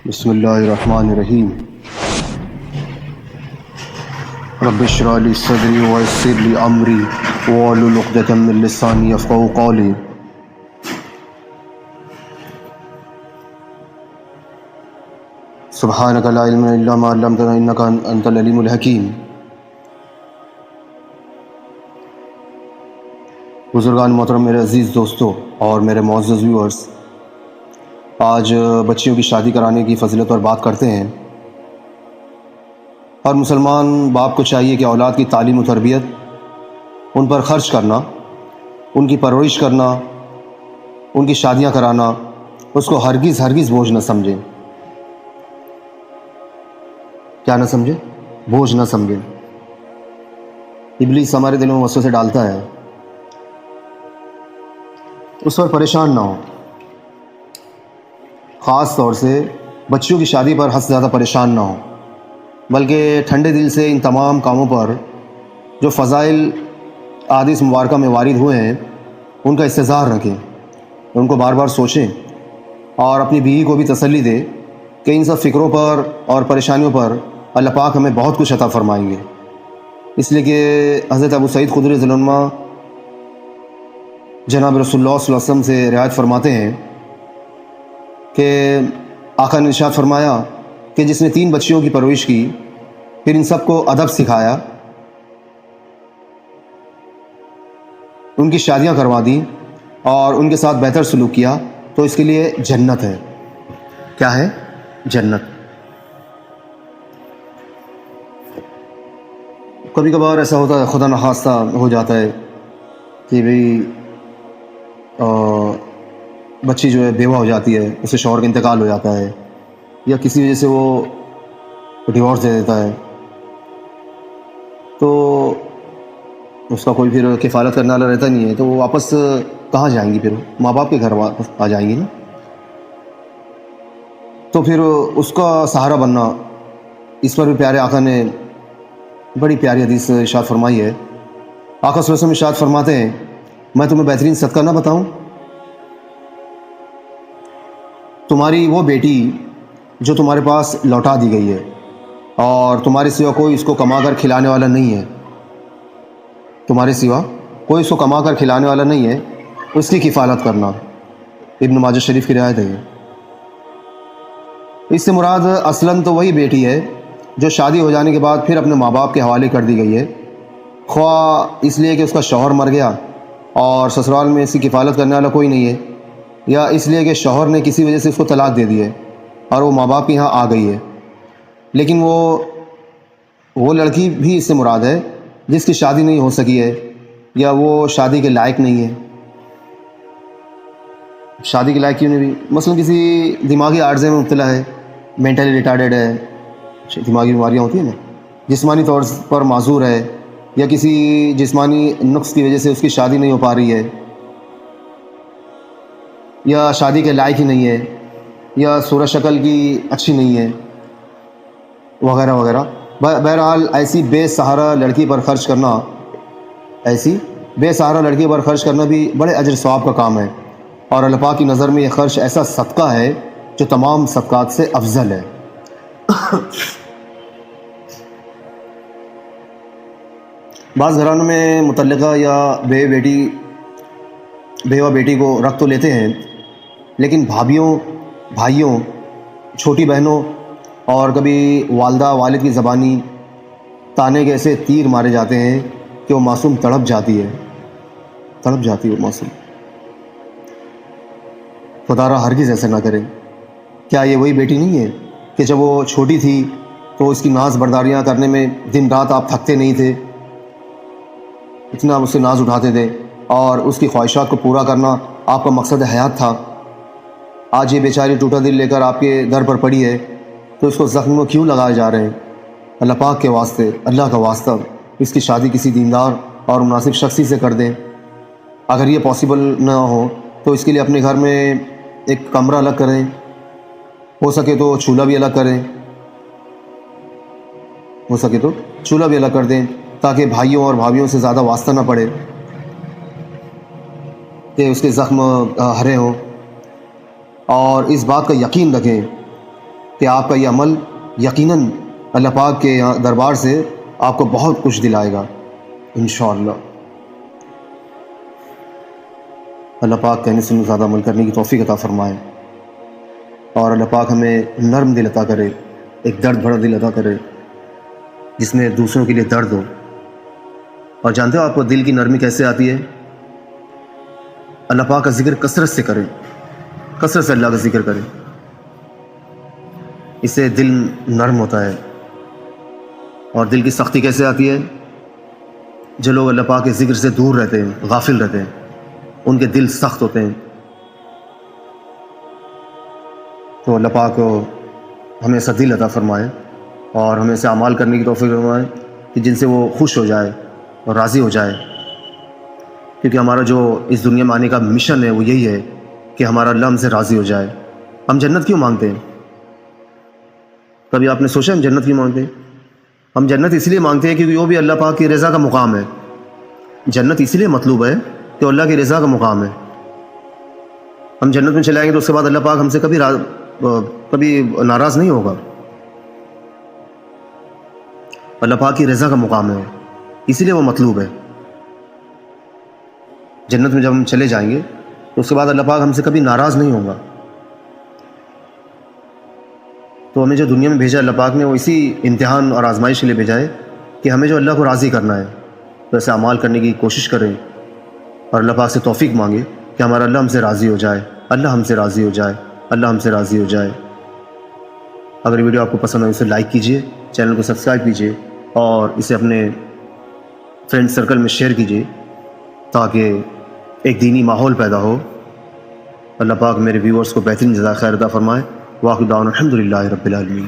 بسم اللہ الرحمن الرحیم۔ رب اشرح لی صدری ویسر لی امری واحلل عقدۃ من لسانی یفقہوا قولی۔ سبحانک لا علم الا ما علمتنا انک انت العلیم الحکیم۔ بزرگان محترم، میرے عزیز دوستوں اور میرے معزز ویورز، آج بچیوں کی شادی کرانے کی فضیلت پر بات کرتے ہیں۔ اور مسلمان باپ کو چاہیے کہ اولاد کی تعلیم و تربیت، ان پر خرچ کرنا، ان کی پرورش کرنا، ان کی شادیاں کرانا، اس کو ہرگز بوجھ نہ سمجھیں۔ کیا نہ سمجھیں؟ بوجھ نہ سمجھیں۔ ابلیس ہمارے دلوں میں وسوسے ڈالتا ہے، اس پر پریشان نہ ہو۔ خاص طور سے بچیوں کی شادی پر حد سے زیادہ پریشان نہ ہو، بلکہ ٹھنڈے دل سے ان تمام کاموں پر جو فضائل احادیث مبارکہ میں وارد ہوئے ہیں ان کا استحضار رکھیں، ان کو بار بار سوچیں، اور اپنی بیوی کو بھی تسلی دے کہ ان سب فکروں پر اور پریشانیوں پر اللہ پاک ہمیں بہت کچھ عطا فرمائیں گے۔ اس لیے کہ حضرت ابو سعید خدری رضی اللہ عنہ جناب رسول اللہ صلی اللہ علیہ وسلم سے روایت فرماتے ہیں کہ آقا نے ارشاد فرمایا کہ جس نے 3 بچیوں کی پرورش کی، پھر ان سب کو ادب سکھایا، ان کی شادیاں کروا دیں اور ان کے ساتھ بہتر سلوک کیا، تو اس کے لیے جنت ہے۔ کیا ہے؟ جنت۔ کبھی کبھار ایسا ہوتا ہے، خدا نخواستہ ہو جاتا ہے کہ بھئی بچی جو ہے بیوہ ہو جاتی ہے، اسے شوہر کا انتقال ہو جاتا ہے، یا کسی وجہ سے وہ ڈیورس دے دیتا ہے، تو اس کا کوئی پھر کفالت کرنے والا رہتا نہیں ہے، تو وہ واپس کہاں جائیں گی؟ پھر ماں باپ کے گھر واپس آ جائیں گی نا۔ تو پھر اس کا سہارا بننا، اس پر بھی پیارے آقا نے بڑی پیاری حدیث ارشاد فرمائی ہے۔ آقا صلی اللہ علیہ وسلم ارشاد فرماتے ہیں، میں تمہیں بہترین صدقہ نہ بتاؤں؟ تمہاری وہ بیٹی جو تمہارے پاس لوٹا دی گئی ہے اور تمہارے سوا کوئی اس کو کما کر کھلانے والا نہیں ہے، تمہارے سوا کوئی اس کو کما کر کھلانے والا نہیں ہے، اس کی کفالت کرنا۔ ابن ماجہ شریف کی روایت ہے۔ اس سے مراد اصلاً تو وہی بیٹی ہے جو شادی ہو جانے کے بعد پھر اپنے ماں باپ کے حوالے کر دی گئی ہے، خواہ اس لیے کہ اس کا شوہر مر گیا اور سسرال میں اس کی کفالت کرنے والا کوئی نہیں ہے، یا اس لیے کہ شوہر نے کسی وجہ سے اس کو طلاق دے دی ہے اور وہ ماں باپ کے یہاں آ گئی ہے۔ لیکن وہ لڑکی بھی اس سے مراد ہے جس کی شادی نہیں ہو سکی ہے، یا وہ شادی کے لائق نہیں ہے۔ شادی کے لائق کیوں نہیں بھی؟ مثلا کسی دماغی عارضے میں مبتلا ہے، مینٹلی ریٹارڈڈ ہے، دماغی بیماریاں ہوتی ہیں نا، جسمانی طور پر معذور ہے، یا کسی جسمانی نقص کی وجہ سے اس کی شادی نہیں ہو پا رہی ہے، یا شادی کے لائق ہی نہیں ہے، یا صورت شکل کی اچھی نہیں ہے، وغیرہ وغیرہ۔ بہرحال ایسی بے سہارا لڑکی پر خرچ کرنا بھی بڑے اجر ثواب کا کام ہے، اور اللہ پاک کی نظر میں یہ خرچ ایسا صدقہ ہے جو تمام صدقات سے افضل ہے۔ بعض گھرانوں میں مطلقہ یا بیوہ بیٹی کو رکھ تو لیتے ہیں، لیکن بھائیوں، چھوٹی بہنوں اور کبھی والدہ والد کی زبانی تانے کے ایسے تیر مارے جاتے ہیں کہ وہ معصوم تڑپ جاتی ہے وہ معصوم۔ خدا را ہرگز ایسا نہ کرے۔ کیا یہ وہی بیٹی نہیں ہے کہ جب وہ چھوٹی تھی تو اس کی ناز برداریاں کرنے میں دن رات آپ تھکتے نہیں تھے، اتنا اس سے ناز اٹھاتے تھے، اور اس کی خواہشات کو پورا کرنا آپ کا مقصد حیات تھا؟ آج یہ بیچاری ٹوٹا دل لے کر آپ کے در پر پڑی ہے، تو اس کو زخم میں کیوں لگائے جا رہے ہیں؟ اللہ پاک کے واسطے، اللہ کا واسطہ، اس کی شادی کسی دیندار اور مناسب شخصی سے کر دیں۔ اگر یہ پاسبل نہ ہو تو اس کے لیے اپنے گھر میں ایک کمرہ الگ کریں، ہو سکے تو چولہا بھی الگ کر دیں، تاکہ بھائیوں اور بھابھیوں سے زیادہ واسطہ نہ پڑے کہ اس کے زخم ہرے ہوں۔ اور اس بات کا یقین رکھیں کہ آپ کا یہ عمل یقیناً اللہ پاک کے دربار سے آپ کو بہت کچھ دلائے گا انشاءاللہ۔ اللہ پاک کہنے سے زیادہ عمل کرنے کی توفیق عطا فرمائے، اور اللہ پاک ہمیں نرم دل عطا کرے، ایک درد بھرا دل عطا کرے جس میں دوسروں کے لیے درد ہو۔ اور جانتے ہو آپ کو دل کی نرمی کیسے آتی ہے؟ اللہ پاک کا ذکر کثرت سے کریں، کثرت سے اللہ کا ذکر کریں، اس سے دل نرم ہوتا ہے۔ اور دل کی سختی کیسے آتی ہے؟ جو لوگ اللہ پاک کے ذکر سے دور رہتے ہیں، غافل رہتے ہیں، ان کے دل سخت ہوتے ہیں۔ تو اللہ پاک ہمیں ایسا دل عطا فرمائے اور ہمیں ایسے اعمال کرنے کی توفیق فرمائے کہ جن سے وہ خوش ہو جائے اور راضی ہو جائے، کیونکہ ہمارا جو اس دنیا میں آنے کا مشن ہے وہ یہی ہے کہ ہمارا اللہ ہم سے راضی ہو جائے۔ ہم جنت کیوں مانگتے ہیں؟ کبھی آپ نے سوچا ہم جنت کیوں مانگتے ہیں؟ ہم جنت اس لیے مانگتے ہیں کیونکہ وہ بھی اللہ پاک کی رضا کا مقام ہے۔ جنت اس لیے مطلوب ہے کہ اللہ کی رضا کا مقام ہے۔ ہم جنت میں چلے آئیں گے تو اس کے بعد اللہ پاک ہم سے کبھی ناراض نہیں ہوگا۔ اللہ پاک کی رضا کا مقام ہے، اسی لیے وہ مطلوب ہے۔ جنت میں جب ہم چلے جائیں گے تو اس کے بعد اللہ پاک ہم سے کبھی ناراض نہیں ہوگا۔ تو ہمیں جو دنیا میں بھیجا اللہ پاک نے وہ اسی امتحان اور آزمائش کے لیے بھیجا ہے کہ ہمیں جو اللہ کو راضی کرنا ہے، تو ایسے اعمال کرنے کی کوشش کریں اور اللہ پاک سے توفیق مانگے کہ ہمارا اللہ ہم سے راضی ہو جائے، اللہ ہم سے راضی ہو جائے، اللہ ہم سے راضی ہو جائے۔ اگر ویڈیو آپ کو پسند ہو اسے لائک کیجئے، چینل کو سبسکرائب کیجئے اور اسے اپنے فرینڈ سرکل میں شیئر کیجئے تاکہ ایک دینی ماحول پیدا ہو۔ اللہ پاک میرے ویورز کو بہترین جزائے خیر عطا فرمائے۔ واخر دعوانا الحمدللہ رب العالمین۔